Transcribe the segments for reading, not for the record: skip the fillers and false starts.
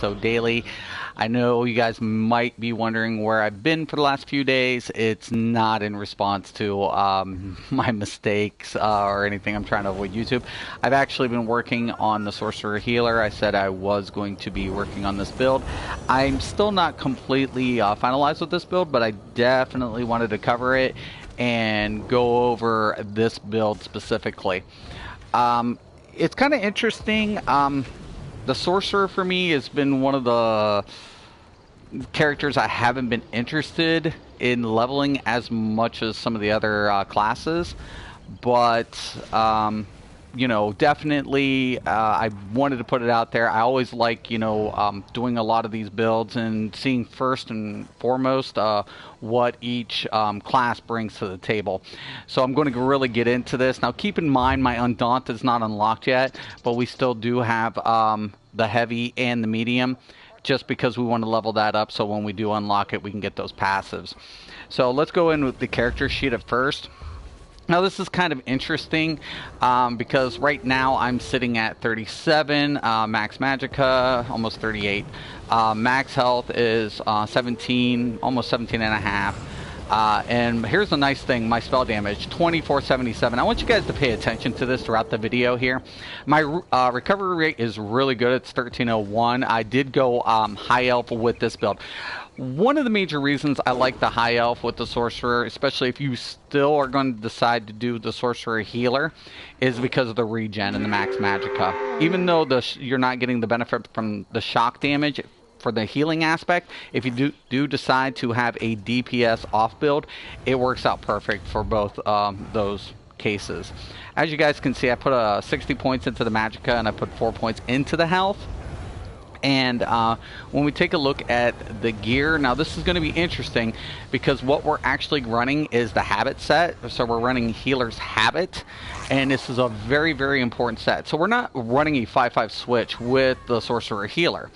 So daily. I know you guys might be wondering where I've been for the last few days. It's not in response to my mistakes or anything. I'm trying to avoid YouTube. I've actually been working on the Sorcerer Healer. I said I was going to be working on this build. I'm still not completely finalized with this build, but I definitely wanted to cover it and go over this build specifically. It's kind of interesting. The Sorcerer for me has been one of the characters I haven't been interested in leveling as much as some of the other classes, but you know, definitely I wanted to put it out there. I always like, you know, doing a lot of these builds and seeing first and foremost what each class brings to the table. So I'm going to really get into this. Now keep in mind my Undaunted is not unlocked yet, but we still do have the heavy and the medium, just because we want to level that up so when we do unlock it we can get those passives. So let's go in with the character sheet at first. Now this is kind of interesting because right now I'm sitting at 37, max magicka, almost 38. Max health is 17, almost 17 and a half. And here's the nice thing, my spell damage, 2477. I want you guys to pay attention to this throughout the video here. My recovery rate is really good, it's 1301. I did go high elf with this build. One of the major reasons I like the high elf with the sorcerer, especially if you still are going to decide to do the sorcerer healer, is because of the regen and the max magicka. Even though you're not getting the benefit from the shock damage for the healing aspect, if you do decide to have a DPS off build, it works out perfect for both those cases. As you guys can see, I put 60 points into the magicka and I put 4 points into the health. And when we take a look at the gear, now this is going to be interesting because what we're actually running is the habit set. So we're running Healer's Habit, and this is a very, very important set. So we're not running a 5-5 switch with the Sorcerer Healer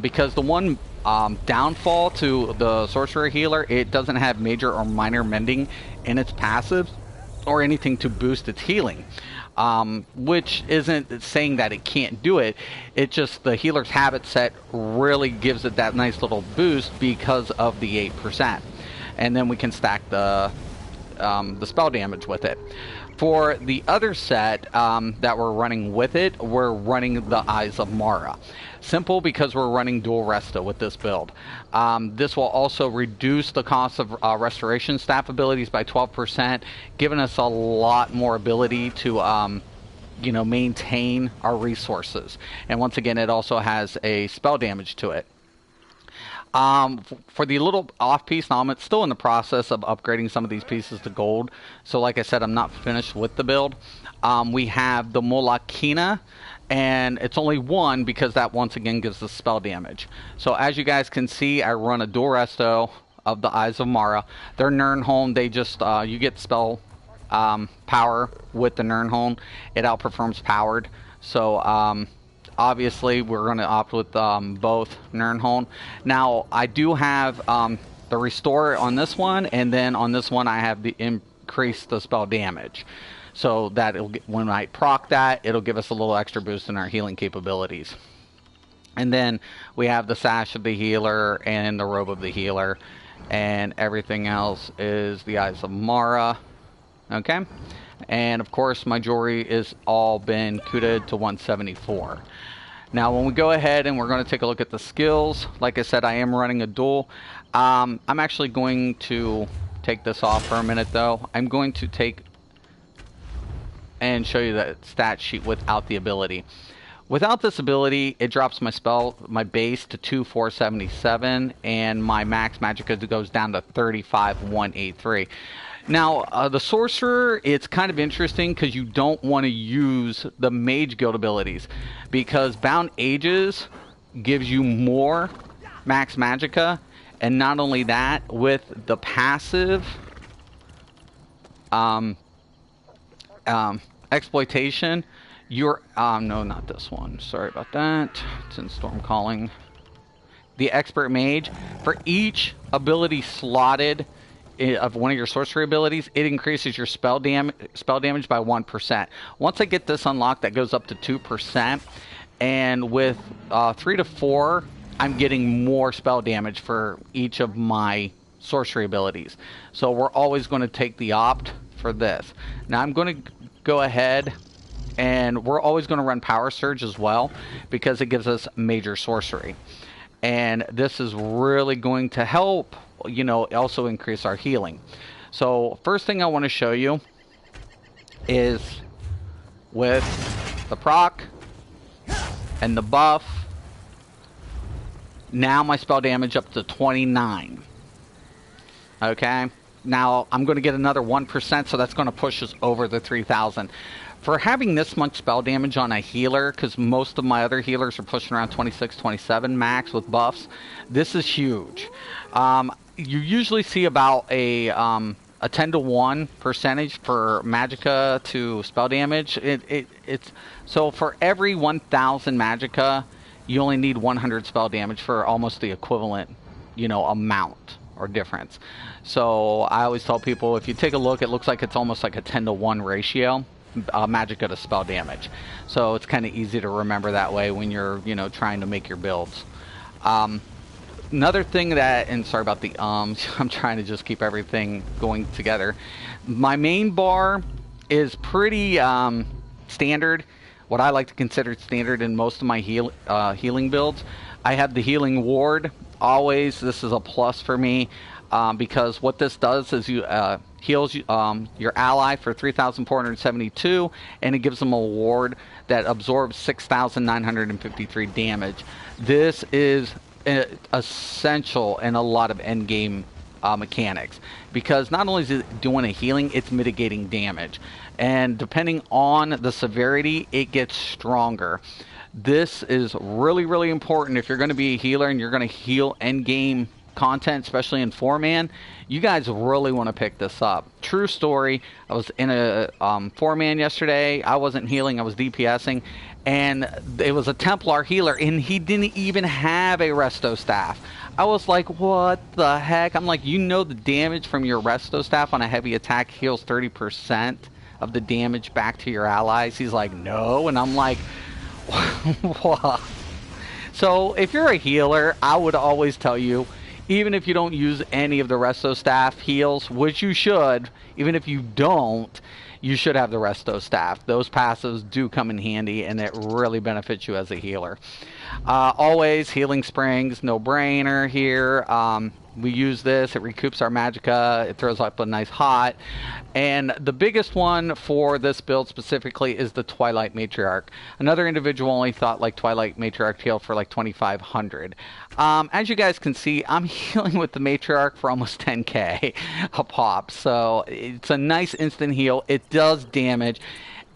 because the one downfall to the Sorcerer Healer, it doesn't have major or minor mending in its passive or anything to boost its healing. Which isn't saying that it can't do it. It's just the Healer's Habit set really gives it that nice little boost because of the 8%. And then we can stack the spell damage with it. For the other set that we're running with it, we're running the Eyes of Mara. Simple because we're running dual Resta with this build. This will also reduce the cost of restoration staff abilities by 12%, giving us a lot more ability to you know, maintain our resources. And once again, it also has a spell damage to it. For the little off piece, now I'm still in the process of upgrading some of these pieces to gold. So like I said, I'm not finished with the build. We have the Molakina, and it's only one because that once again gives the spell damage. So as you guys can see, I run a dual resto of the Eyes of Mara. They're Nirnholm. They just you get spell power with the Nirnholm. It outperforms powered. So obviously we're going to opt with both Nirnholm. Now I do have the restore on this one, and then on this one I have the increase the spell damage. So that when I proc that, it'll give us a little extra boost in our healing capabilities. And then we have the Sash of the Healer and the Robe of the Healer. And everything else is the Eyes of Mara. Okay? And of course, my jewelry is all been kuted to 174. Now, when we go ahead and we're going to take a look at the skills, like I said, I am running a duel. I'm actually going to take this off for a minute, though. I'm going to take and show you the stat sheet without the ability. Without this ability, it drops my base to 2477, and my max magicka goes down to 35183. Now, the Sorcerer, it's kind of interesting because you don't want to use the Mage Guild abilities, because Bound Ages gives you more max magicka, and not only that, with the passive exploitation, you're no, not this one, sorry about that, it's in Storm Calling. The Expert Mage, for each ability slotted of one of your sorcery abilities, it increases your spell damage by 1%. Once I get this unlocked, that goes up to 2%. And with 3 to 4, I'm getting more spell damage for each of my sorcery abilities. So we're always going to take the opt for this. Now I'm going to go ahead, and we're always going to run Power Surge as well, because it gives us major sorcery. And this is really going to help, you know, also increase our healing. So first thing I want to show you is with the proc and the buff. Now my spell damage up to 29. Okay. Now I'm going to get another 1%, so that's going to push us over the 3,000. For having this much spell damage on a healer, because most of my other healers are pushing around 26, 27 max with buffs, this is huge. You usually see about a 10 to 1 percentage for magicka to spell damage. It's so for every 1,000 magicka, you only need 100 spell damage for almost the equivalent, you know, amount or difference. So I always tell people, if you take a look, it looks like it's almost like a 10 to 1 ratio, magicka to spell damage. So it's kind of easy to remember that way when you're, you know, trying to make your builds. Another thing that, and sorry about the I'm trying to just keep everything going together. My main bar is pretty standard, what I like to consider standard in most of my healing builds. I have the healing ward always. This is a plus for me, because what this does is you heals your ally for 3,472, and it gives them a ward that absorbs 6,953 damage. This is essential in a lot of endgame mechanics, because not only is it doing a healing, it's mitigating damage, and depending on the severity, it gets stronger. This is really, really important if you're going to be a healer and you're going to heal endgame content, especially in 4-man. You guys really want to pick this up. True story. I was in a 4-man yesterday. I wasn't healing, I was DPSing, and it was a Templar healer, and he didn't even have a resto staff. I was like, what the heck? I'm like, you know, the damage from your resto staff on a heavy attack heals 30% of the damage back to your allies. He's like, no. And I'm like, what? So if you're a healer, I would always tell you, even if you don't use any of the resto staff heals, which you should, even if you don't, you should have the resto staff. Those passives do come in handy, and it really benefits you as a healer. Always healing springs, no brainer here. We use this, it recoups our magicka, it throws up a nice hot. And the biggest one for this build specifically is the Twilight Matriarch. Another individual only thought like Twilight Matriarch heal for like 2,500. As you guys can see, I'm healing with the Matriarch for almost 10k a pop. So it's a nice instant heal. It does damage.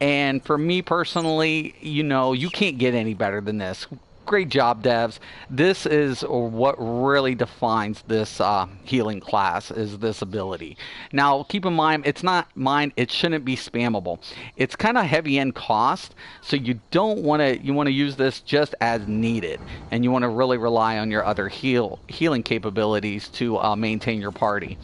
And for me personally, you know, you can't get any better than this. Great job, devs. This is what really defines this healing class, is this ability. Now, keep in mind, it's not mine. It shouldn't be spammable. It's kind of heavy end cost, so you don't want to. You want to use this just as needed, and you want to really rely on your other healing capabilities to maintain your party.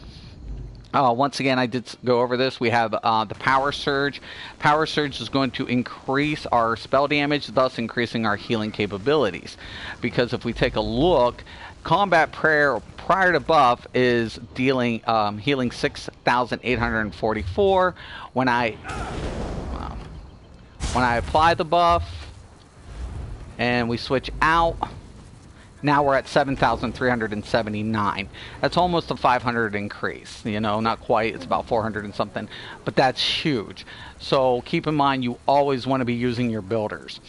Once again, I did go over this. We have the Power Surge. Power Surge is going to increase our spell damage, thus increasing our healing capabilities. Because if we take a look, Combat Prayer prior to buff is dealing healing 6,844. When I apply the buff and we switch out, now we're at 7,379. That's almost a 500 increase. You know, not quite. It's about 400 and something. But that's huge. So keep in mind, you always want to be using your builders.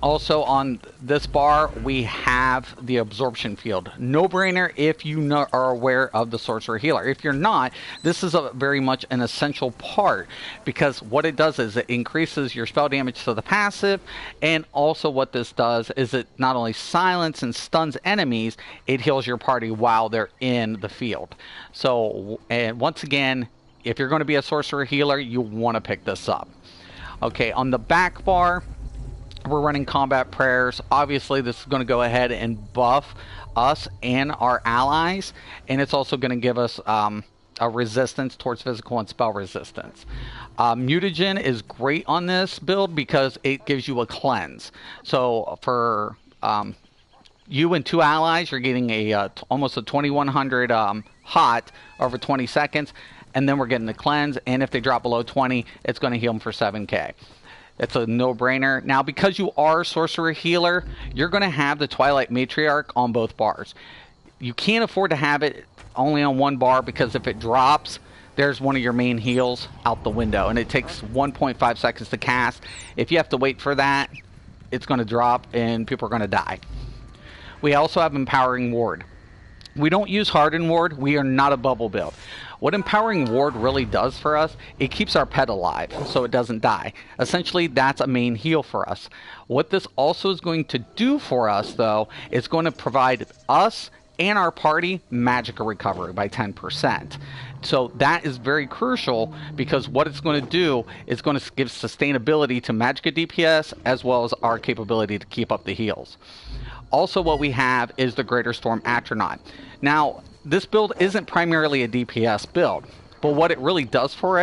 Also on this bar, we have the absorption field. No brainer if you are aware of the Sorcerer Healer. If you're not, this is very much an essential part, because what it does is it increases your spell damage to the passive, and also what this does is it not only silences and stuns enemies, it heals your party while they're in the field. So, and once again, if you're going to be a Sorcerer Healer, you want to pick this up. Okay, on the back bar, we're running Combat Prayers. Obviously, this is going to go ahead and buff us and our allies, and it's also going to give us a resistance towards physical and spell resistance. Mutagen is great on this build because it gives you a cleanse. So for you and 2 allies, you're getting a almost a 2100 hot over 20 seconds, and then we're getting the cleanse, and if they drop below 20, it's going to heal them for 7k. It's a no-brainer. Now, because you are Sorcerer Healer, you're going to have the Twilight Matriarch on both bars. You can't afford to have it only on one bar, because if it drops, there's one of your main heals out the window, and it takes 1.5 seconds to cast. If you have to wait for that, it's going to drop, and people are going to die. We also have Empowering Ward. We don't use Hardened Ward. We are not a bubble build. What Empowering Ward really does for us, it keeps our pet alive so it doesn't die. Essentially, that's a main heal for us. What this also is going to do for us, though, is going to provide us and our party magical recovery by 10%. So that is very crucial, because what it's going to do is going to give sustainability to Magicka DPS as well as our capability to keep up the heals. Also, what we have is the Greater Storm Atronach. Now, this build isn't primarily a DPS build, but what it really does for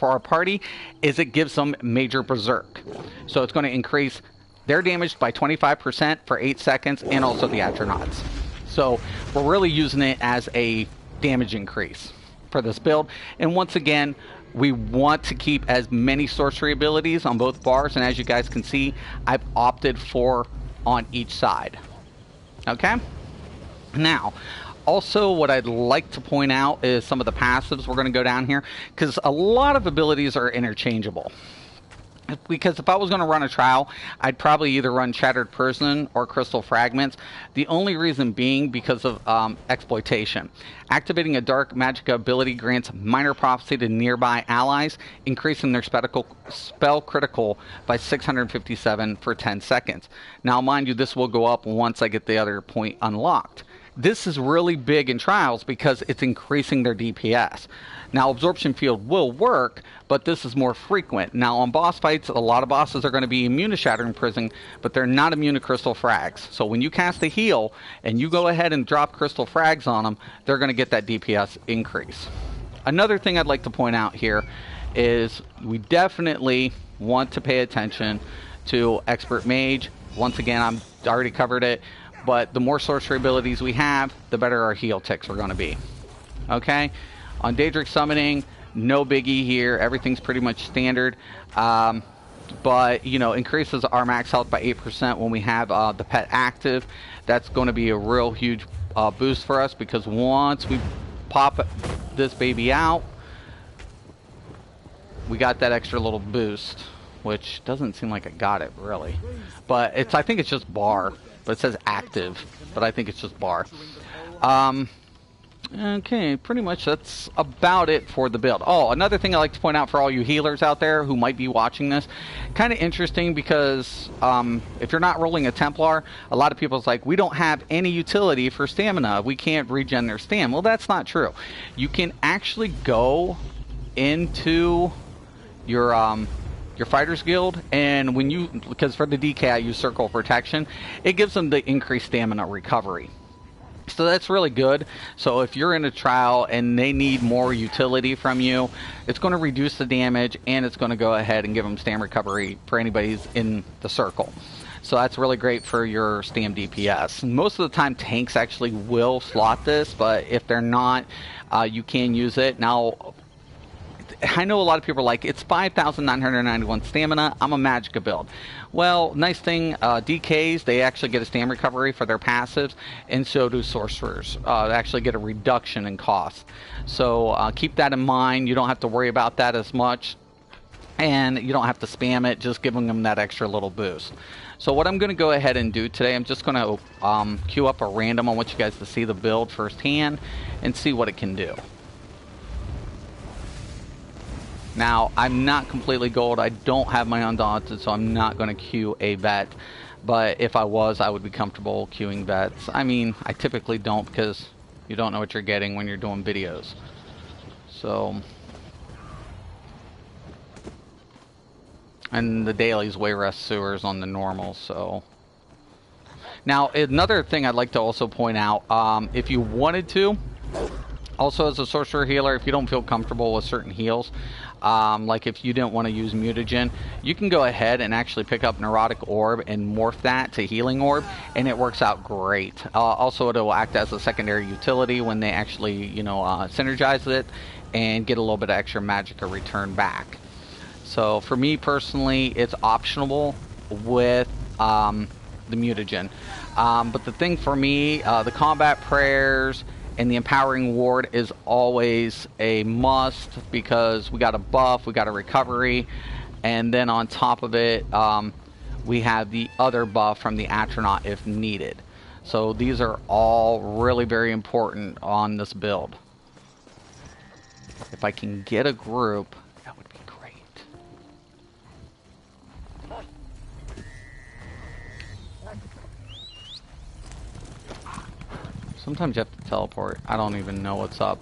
our party is it gives them major berserk. So it's going to increase their damage by 25% for 8 seconds, and also the Atronachs. So we're really using it as a damage increase for this build. And once again, we want to keep as many sorcery abilities on both bars, and as you guys can see, I've opted for on each side. Okay? Now, also, what I'd like to point out is some of the passives. We're going to go down here, because a lot of abilities are interchangeable. Because if I was going to run a trial, I'd probably either run Shattered Prison or Crystal Fragments. The only reason being because of exploitation. Activating a Dark Magicka ability grants Minor Prophecy to nearby allies, increasing their spell critical by 657 for 10 seconds. Now, mind you, this will go up once I get the other point unlocked. This is really big in trials because it's increasing their DPS. Now, Absorption Field will work, but this is more frequent. Now, on boss fights, a lot of bosses are going to be immune to Shattering Prison, but they're not immune to Crystal Frags. So when you cast a heal and you go ahead and drop Crystal Frags on them, they're going to get that DPS increase. Another thing I'd like to point out here is we definitely want to pay attention to Expert Mage. Once again, I already covered it. But the more sorcery abilities we have, the better our heal ticks are going to be. Okay? On Daedric Summoning, no biggie here. Everything's pretty much standard. But, you know, increases our max health by 8% when we have the pet active. That's going to be a real huge boost for us, because once we pop this baby out, we got that extra little boost, which doesn't seem like I got it, really. But I think it's just bar. But it says active, but I think it's just bar. Okay, pretty much that's about it for the build. Oh, another thing I'd like to point out for all you healers out there who might be watching this, kind of interesting, because if you're not rolling a Templar, a lot of people's like, we don't have any utility for stamina. We can't regen their stam. Well, that's not true. You can actually go into your Fighters Guild, and when you, because for the DK I use Circle Protection, it gives them the increased stamina recovery. So that's really good. So if you're in a trial and they need more utility from you, it's going to reduce the damage, and it's going to go ahead and give them stam recovery for anybody who's in the circle. So that's really great for your stam DPS. Most of the time tanks actually will slot this, but if they're not, you can use it. Now, I know a lot of people are like, it's 5,991 stamina, I'm a Magicka build. Well, nice thing, DKs, they actually get a stam recovery for their passives, and so do sorcerers. They actually get a reduction in cost. So keep that in mind. You don't have to worry about that as much, and you don't have to spam it, just giving them that extra little boost. So what I'm going to go ahead and do today, I'm just going to queue up a random. I want you guys to see the build firsthand and see what it can do. Now, I'm not completely gold. I don't have my Undaunted, so I'm not going to queue a vet. But if I was, I would be comfortable queuing vets. I mean, I typically don't, because you don't know what you're getting when you're doing videos. So, and the dailies way less sewers on the normal, so. Now, another thing I'd like to also point out, if you wanted to, Also, as a sorcerer healer, if you don't feel comfortable with certain heals, like if you didn't want to use mutagen, you can go ahead and actually pick up neurotic orb and morph that to healing orb, and it works out great. Also, it will act as a secondary utility when they actually, you know, synergize it and get a little bit of extra magic or return back. So for me personally, it's optional with the mutagen. But the thing for me, the combat prayers and the empowering ward is always a must, because we got a buff, we got a recovery, and then on top of it, we have the other buff from the astronaut if needed. So these are all really very important on this build. If I can get a group, that would be great. Sometimes you have to teleport. I don't even know what's up.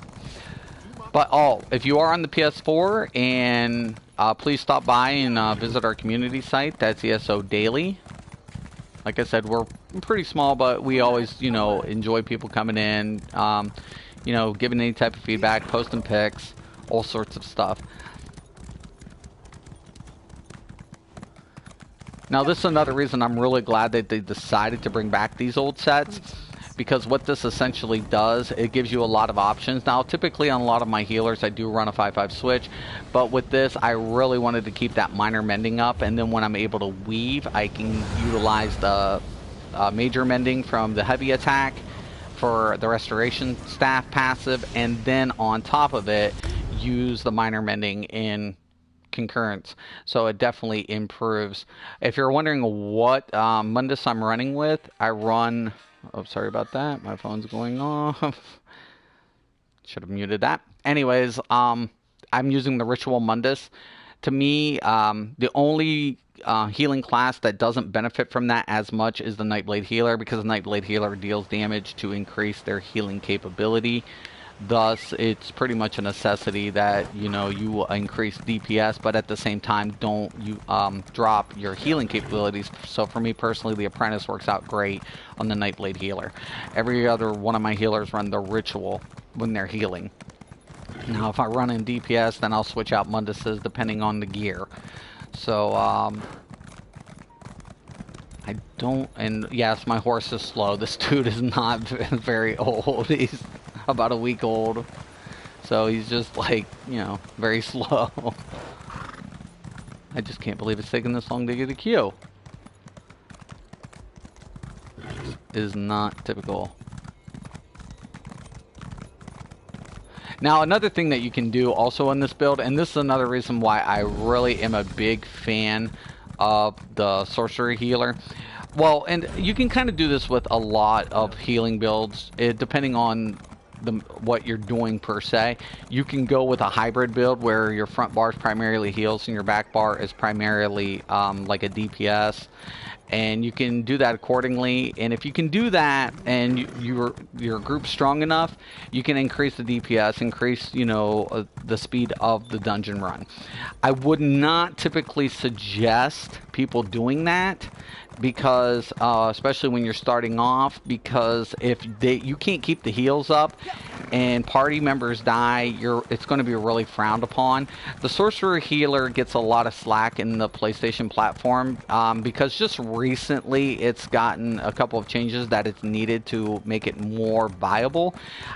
But if you are on the PS4, and please stop by and visit our community site. That's ESO Daily. Like I said, we're pretty small, but we always, you know, enjoy people coming in, you know, giving any type of feedback, posting pics, all sorts of stuff. Now, this is another reason I'm really glad that they decided to bring back these old sets, because what this essentially does, it gives you a lot of options. Now, typically on a lot of my healers, I do run a 5/5 switch, but with this, I really wanted to keep that minor mending up, and then when I'm able to weave, I can utilize the major mending from the heavy attack for the restoration staff passive, and then on top of it, use the minor mending in concurrence. So it definitely improves. If you're wondering what Mundus I'm running with, I run... Oh, sorry about that. My phone's going off. Should have muted that. Anyways, I'm using the Ritual Mundus. To me, the only healing class that doesn't benefit from that as much is the Nightblade Healer, because the Nightblade Healer deals damage to increase their healing capability. Thus, it's pretty much a necessity that, you know, you increase DPS, but at the same time, don't you drop your healing capabilities. So for me personally, the Apprentice works out great on the Nightblade Healer. Every other one of my healers run the Ritual when they're healing. Now, if I run in DPS, then I'll switch out Munduses depending on the gear. So, I don't... And yes, my horse is slow. This dude is not very old. He's about a week old, so he's just like, you know, very slow. I just can't believe it's taking this long to get a queue. This is not typical. Now, another thing that you can do also in this build, and this is another reason why I really am a big fan of the Sorcerer Healer. Well, and you can kind of do this with a lot of healing builds, depending on what you're doing per se. You can go with a hybrid build where your front bar is primarily heals and your back bar is primarily like a DPS, and you can do that accordingly. And if you can do that and your group's strong enough, you can increase the DPS, increase, you know, the speed of the dungeon run. I would not typically suggest people doing that, because especially when you're starting off, because if you can't keep the heals up and party members die, it's going to be really frowned upon. The Sorcerer Healer gets a lot of slack in the PlayStation platform, because just recently it's gotten a couple of changes that it's needed to make it more viable.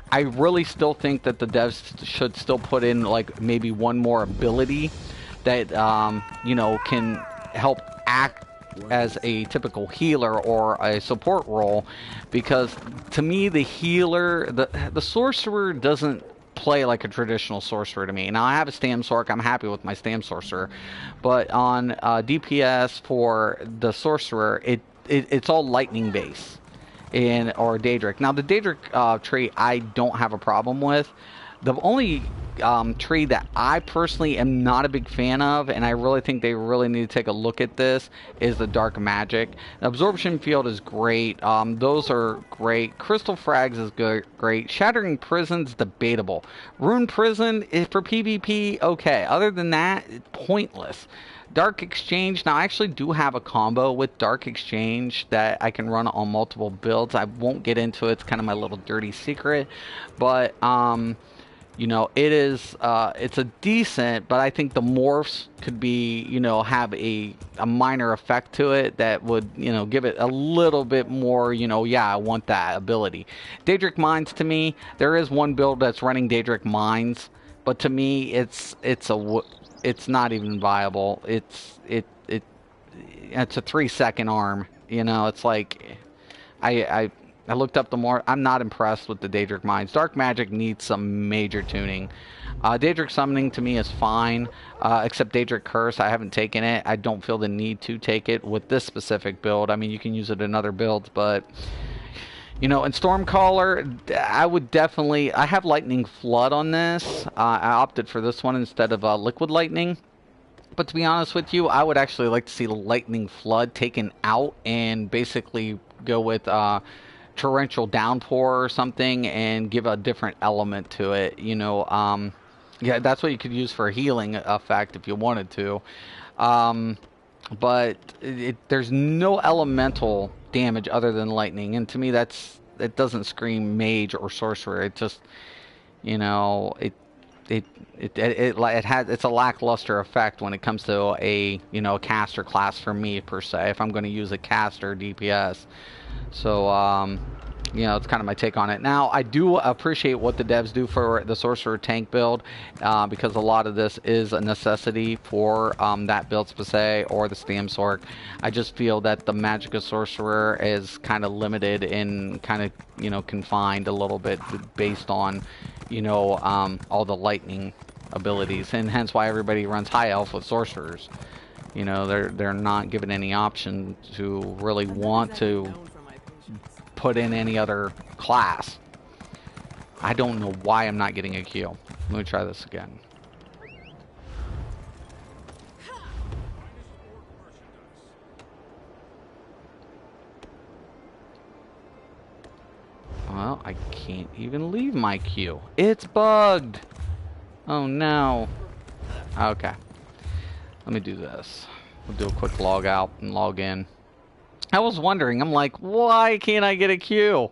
I really still think that the devs should still put in like maybe one more ability that you know, can help act as a typical healer or a support role, because to me the healer, the sorcerer doesn't play like a traditional sorcerer to me. Now, I have a Stam Sorc, I'm happy with my Stam Sorcerer, but on DPS for the sorcerer, it's all lightning base or Daedric. Now, the Daedric trait I don't have a problem with. The only tree that I personally am not a big fan of, and I really think they really need to take a look at this, is the Dark Magic. Absorption Field is great. Those are great. Crystal Frags is good, great. Shattering Prison's debatable. Rune Prison is for PvP, okay. Other than that, pointless. Dark Exchange, now I actually do have a combo with Dark Exchange that I can run on multiple builds. I won't get into it, it's kind of my little dirty secret, but you know, it is it's a decent, but I think the morphs could be, you know, have a minor effect to it that would, you know, give it a little bit more, you know, yeah, I want that ability. Daedric Mines, to me, there is one build that's running Daedric Mines, but to me it's not even viable. It's a 3-second arm. You know, it's like I looked up the more. I'm not impressed with the Daedric Mines. Dark Magic needs some major tuning. Daedric Summoning to me is fine, except Daedric Curse. I haven't taken it. I don't feel the need to take it with this specific build. I mean, you can use it in other builds, but you know, in Stormcaller, I would definitely... I have Lightning Flood on this. I opted for this one instead of Liquid Lightning. But to be honest with you, I would actually like to see Lightning Flood taken out and basically go with Torrential Downpour or something and give a different element to it. You know, yeah, that's what you could use for a healing effect if you wanted to. But there's no elemental damage other than lightning, and to me it doesn't scream mage or sorcerer. It just, you know, it's a lackluster effect when it comes to a, you know, a caster class for me per se, if I'm going to use a caster DPS. So you know, it's kind of my take on it. Now, I do appreciate what the devs do for the Sorcerer tank build, because a lot of this is a necessity for that build per se, or the Stam Sorc. I just feel that the Magicka Sorcerer is kind of limited and kind of, you know, confined a little bit based on, you know, all the lightning abilities, and hence why everybody runs High Elf with Sorcerers. You know, they're not given any option to really want to put in any other class. I don't know why I'm not getting a Q. Let me try this again. Well, I can't even leave my queue. It's bugged. Oh no. Okay. Let me do this. We'll do a quick log out and log in. I was wondering, I'm like, why can't I get a queue?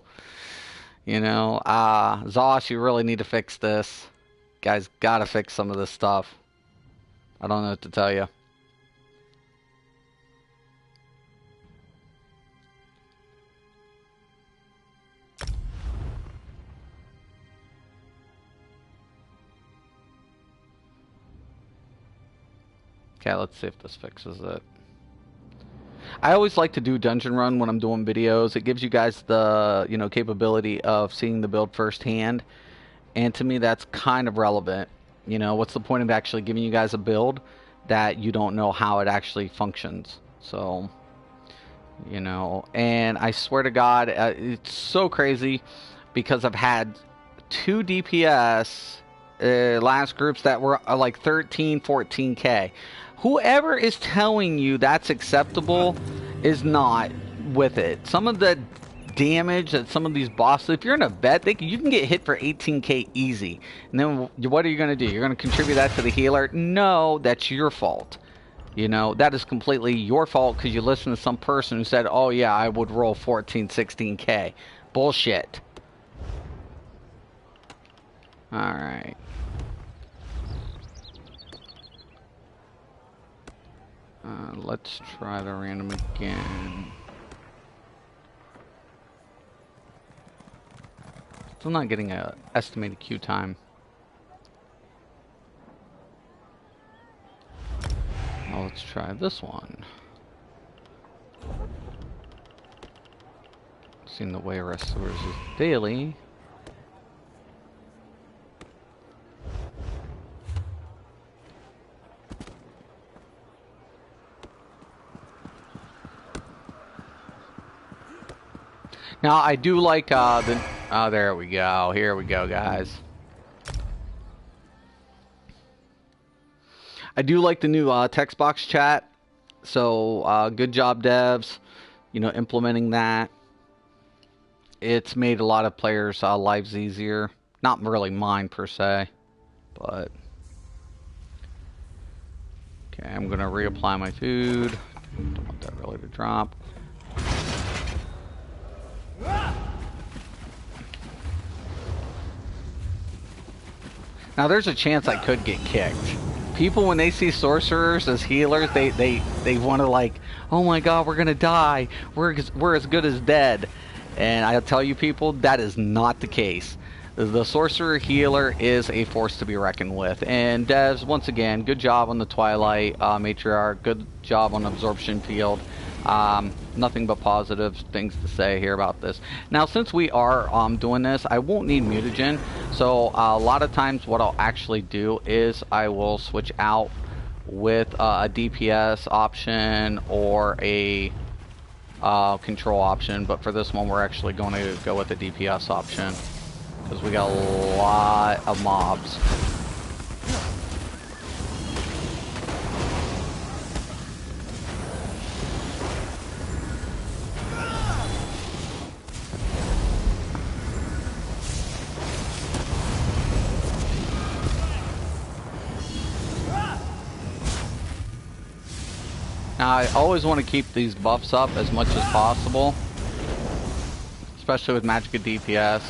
You know, Zosh, you really need to fix this. Guys, gotta fix some of this stuff. I don't know what to tell you. Okay, let's see if this fixes it. I always like to do dungeon run when I'm doing videos. It gives you guys the, you know, capability of seeing the build firsthand, and to me that's kind of relevant. You know, what's the point of actually giving you guys a build that you don't know how it actually functions? So, you know, and I swear to God, it's so crazy because I've had 2 DPS last groups that were like 13, 14K. Whoever is telling you that's acceptable is not with it. Some of the damage that some of these bosses, if you're in a vet, you can get hit for 18K easy. And then what are you going to do? You're going to contribute that to the healer? No, that's your fault. You know, that is completely your fault because you listened to some person who said, oh yeah, I would roll 14, 16K. Bullshit. Alright. Let's try the random again. Still not getting a estimated queue time. Well, let's try this one. Seeing the way wrestlers is daily. Now, I do like the... Oh, there we go. Here we go, guys. I do like the new text box chat. So good job, devs. You know, implementing that. It's made a lot of players' lives easier. Not really mine per se, but okay. I'm gonna reapply my food. Don't want that really to drop. Now there's a chance I could get kicked. People, when they see sorcerers as healers, they want to like, oh my god, we're gonna die. We're as good as dead. And I'll tell you people, that is not the case. The Sorcerer Healer is a force to be reckoned with. And devs, once again, good job on the Twilight Matriarch. Good job on Absorption Field. Nothing but positive things to say here about this. Now, since we are doing this, I won't need mutagen. So a lot of times what I'll actually do is I will switch out with a DPS option or a control option. But for this one, we're actually going to go with the DPS option, because we got a lot of mobs. Now, I always want to keep these buffs up as much as possible, especially with Magicka DPS.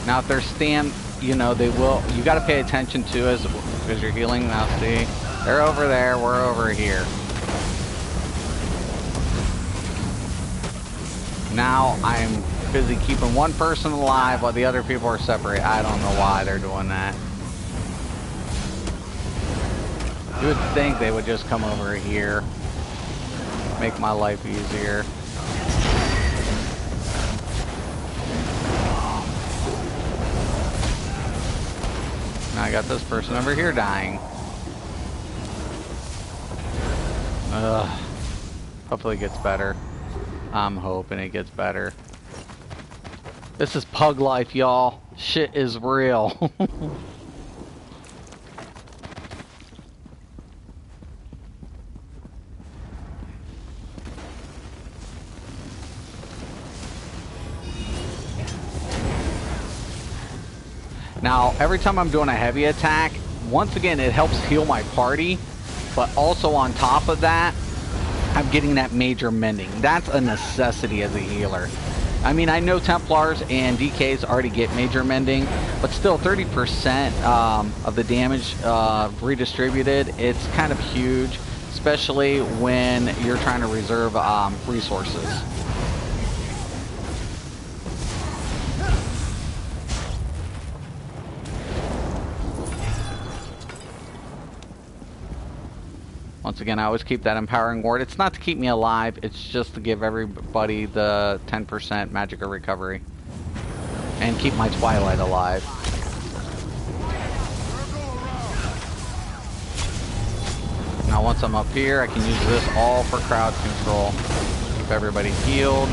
Now, if they're you know, they will. You got to pay attention to as you're healing. Now, see, they're over there. We're over here. Now, I'm busy keeping one person alive while the other people are separate. I don't know why they're doing that. You would think they would just come over here, make my life easier. Now I got this person over here dying. Ugh. Hopefully it gets better. I'm hoping it gets better. This is pug life, y'all. Shit is real. Now, every time I'm doing a heavy attack, once again, it helps heal my party, but also on top of that, I'm getting that major mending. That's a necessity as a healer. I mean, I know Templars and DKs already get major mending, but still 30% of the damage redistributed, it's kind of huge, especially when you're trying to reserve resources. Once again, I always keep that Empowering Ward. It's not to keep me alive, it's just to give everybody the 10% Magicka recovery. And keep my Twilight alive. Now once I'm up here, I can use this all for crowd control. Keep everybody healed.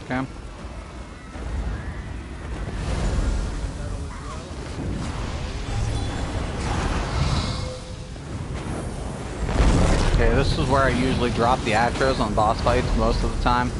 Okay. Okay, this is where I usually drop the Atros on boss fights most of the time.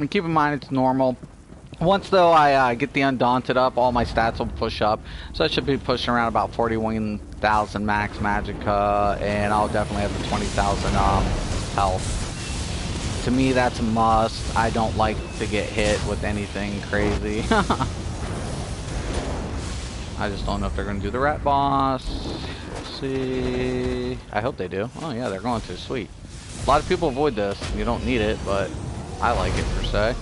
And keep in mind it's normal. Once though I get the Undaunted up, all my stats will push up. So I should be pushing around about 41,000 max Magicka, and I'll definitely have the 20,000 health. To me, that's a must. I don't like to get hit with anything crazy. I just don't know if they're going to do the rat boss. Let's see. I hope they do. Oh yeah, they're going to. Sweet. A lot of people avoid this. You don't need it, but I like it per se.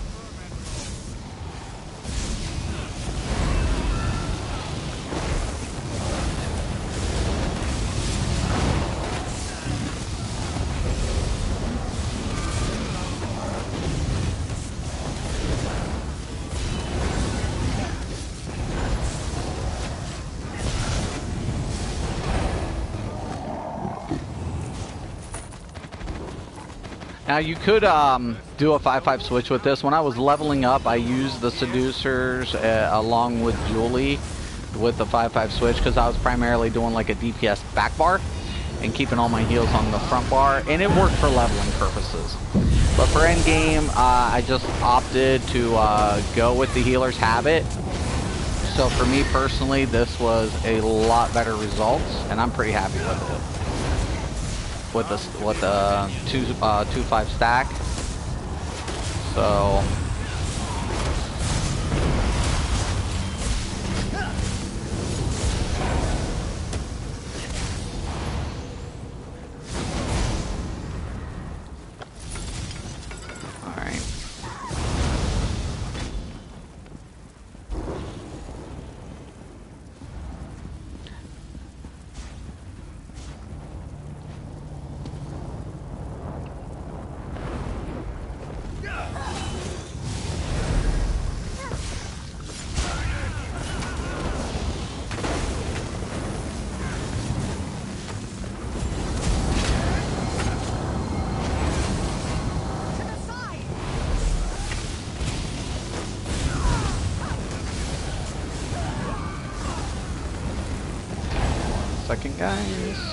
Now you could do a 5-5 switch with this. When I was leveling up, I used the Seducers along with Julie with the 5-5 switch because I was primarily doing like a DPS back bar and keeping all my heals on the front bar, and it worked for leveling purposes. But for endgame, I just opted to go with the healer's habit. So for me personally, this was a lot better results, and I'm pretty happy with it. With the 2-5 stack. So all right. Second, guys.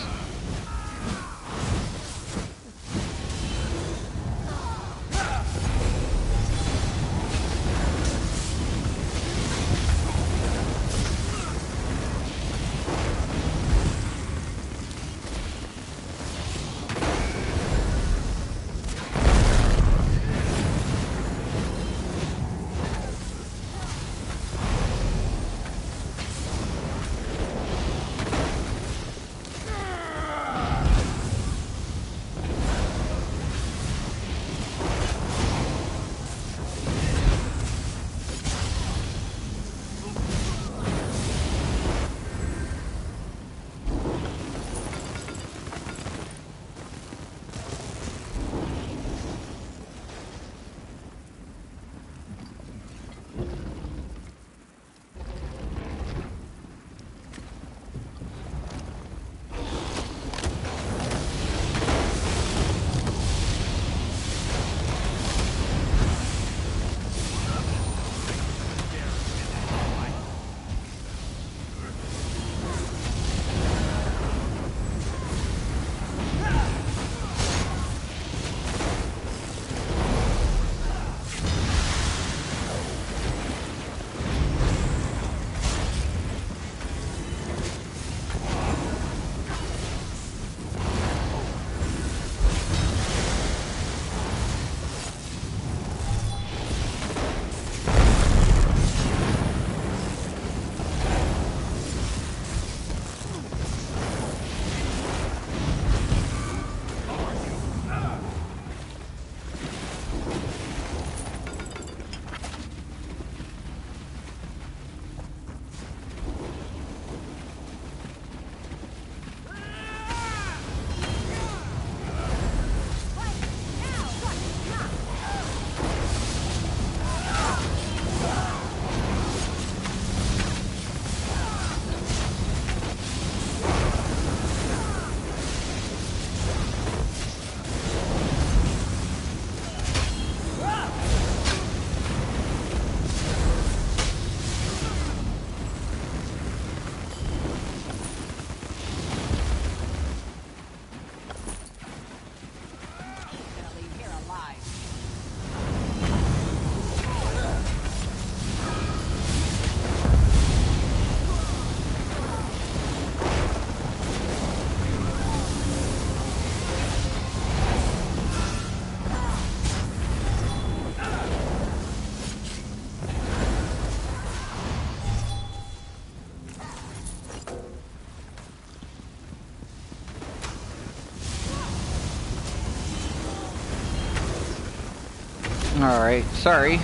Alright, sorry.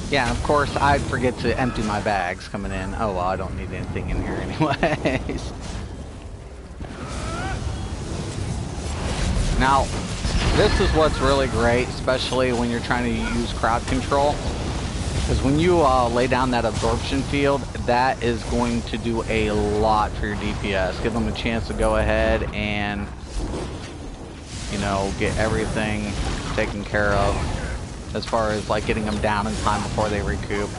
Yeah, of course, I'd forget to empty my bags coming in. Oh, well, I don't need anything in here anyways. Now, this is what's really great, especially when you're trying to use crowd control. Because when you lay down that absorption field, that is going to do a lot for your DPS. Give them a chance to go ahead and, you know, get everything taken care of. As far as like getting them down in time before they recoup.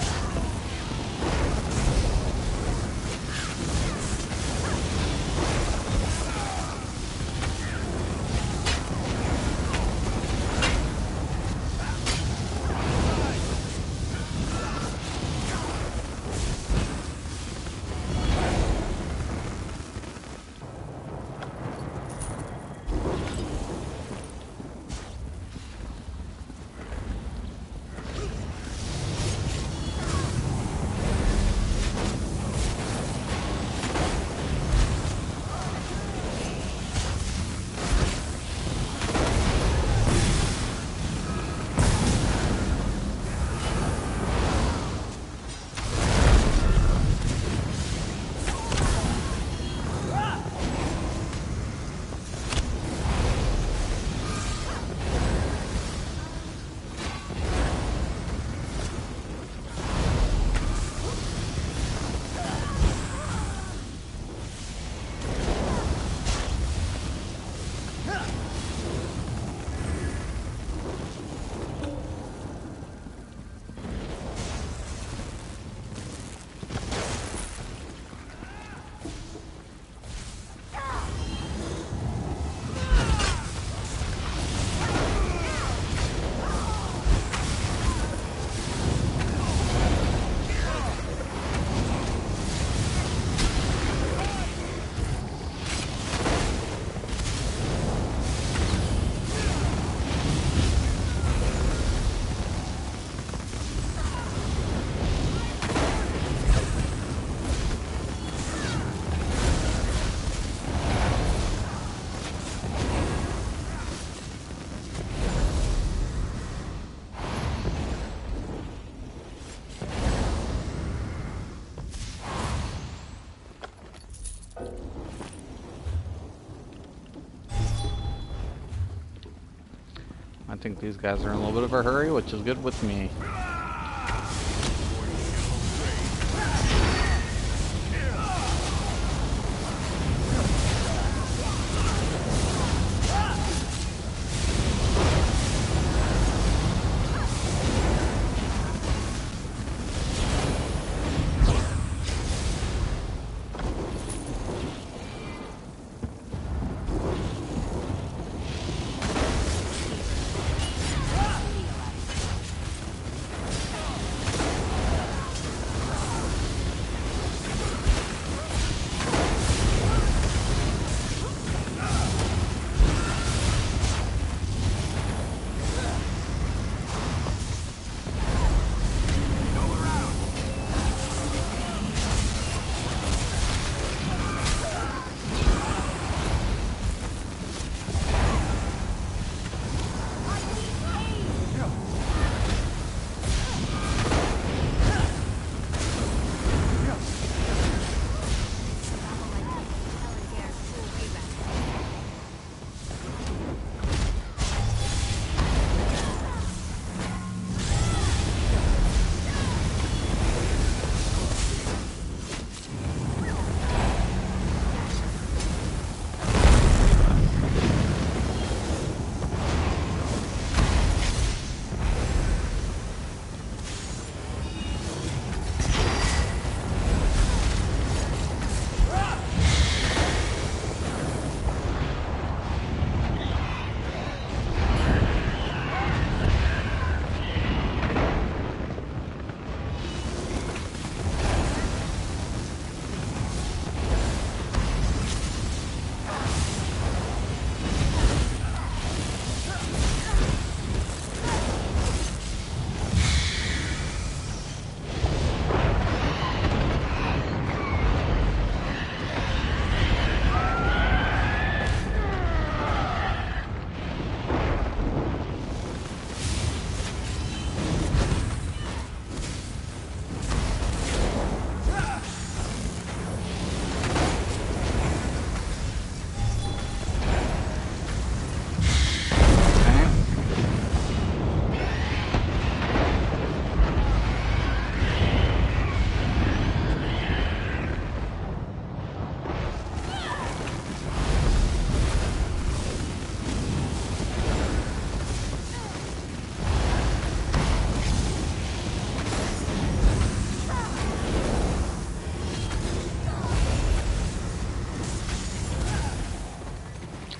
I think these guys are in a little bit of a hurry, which is good with me.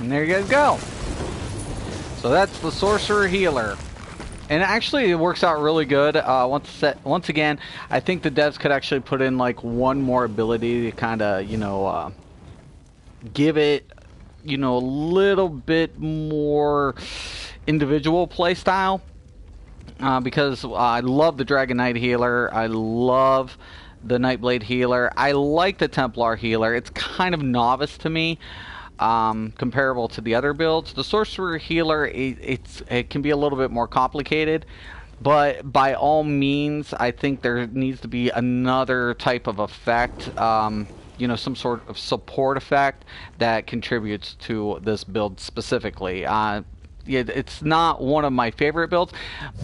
And there you guys go. So that's the Sorcerer Healer. And actually, it works out really good. Once again, I think the devs could actually put in like one more ability to kind of, you know, give it, you know, a little bit more individual play style. Because I love the Dragon Knight Healer. I love the Nightblade Healer. I like the Templar Healer. It's kind of novice to me. Comparable to the other builds. The Sorcerer Healer, it can be a little bit more complicated, but by all means, I think there needs to be another type of effect, you know, some sort of support effect that contributes to this build specifically. It's not one of my favorite builds,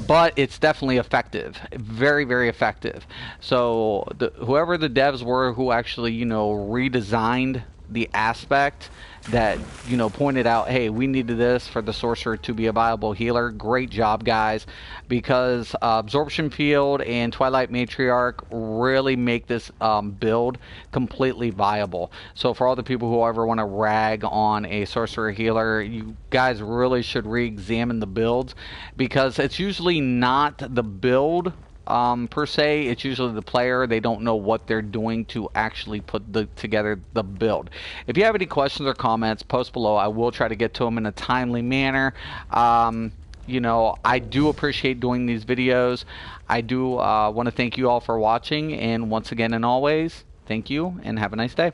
but it's definitely effective. Very, very effective. So whoever the devs were who actually, you know, redesigned the aspect that, you know, pointed out, hey, we needed this for the sorcerer to be a viable healer. Great job, guys, because Absorption Field and Twilight Matriarch really make this build completely viable. So for all the people who ever want to rag on a sorcerer healer, you guys really should re-examine the builds, because it's usually not the build per se. It's usually the player. They don't know what they're doing to actually put together the build. If you have any questions or comments, post below. I will try to get to them in a timely manner. You know, I do appreciate doing these videos. I do want to thank you all for watching, and once again and always, thank you and have a nice day.